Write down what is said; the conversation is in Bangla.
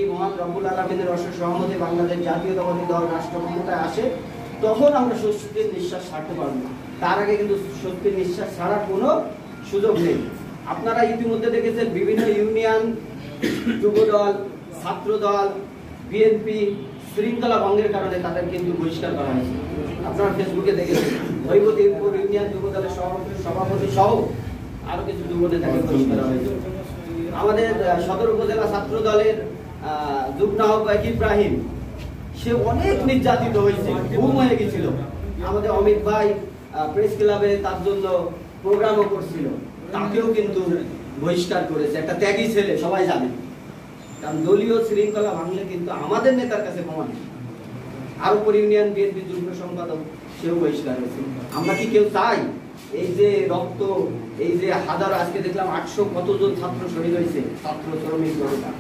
যদি মহান রব্বুল আলামিনের অশেষ রহমতে বাংলাদেশ জাতীয়তাবাদী দল রাষ্ট্র ক্ষমতায় আসে, তখন আমরা স্বস্তির নিঃশ্বাস ছাড়তে পারবো। তার আগে কিন্তু স্বস্তির নিঃশ্বাস ছাড়ার কোনো সুযোগ নেই। আপনারা ইতিমধ্যে দেখেছেন বিভিন্ন ইউনিয়ন, যুবদল, ছাত্রদল, বিএনপি শৃঙ্খলা ভঙ্গের কারণে তাদের কিন্তু বহিষ্কার করা হয়েছে। আপনারা ফেসবুকে দেখেছেন হৈবতীপুর ইউনিয়ন যুবদলের সভাপতি সহ আরো কিছু যুব নেতাকে বহিষ্কার করা হয়েছে। আমাদের সদর উপজেলা ছাত্র দলের যুগ্ম আহ্বায়ক ইব্রাহিম, সে অনেক নির্যাতিত হয়েছে, ঘুম হয়ে গেছিল। আমাদের অমিত ভাই প্রেস ক্লাবে তার জন্য প্রোগ্রামও করছিল, তাকেও কিন্তু বহিষ্কার করেছে। একটা ত্যাগী ছেলে, সবাই জানে। কারণ দলীয় শৃঙ্খলা ভাঙলে কিন্তু আমাদের নেতার কাছে প্রমাণ। আরো ইউনিয়ন বিএনপি যুগ্ম সম্পাদক, সেও বহিষ্কার হয়েছে। আমরা কি কেউ চাই এই যে রক্ত, এই যে হাজার, আজকে দেখলাম 800 কতজন ছাত্র শহীদ হয়েছে, ছাত্র শ্রমিক জনতা,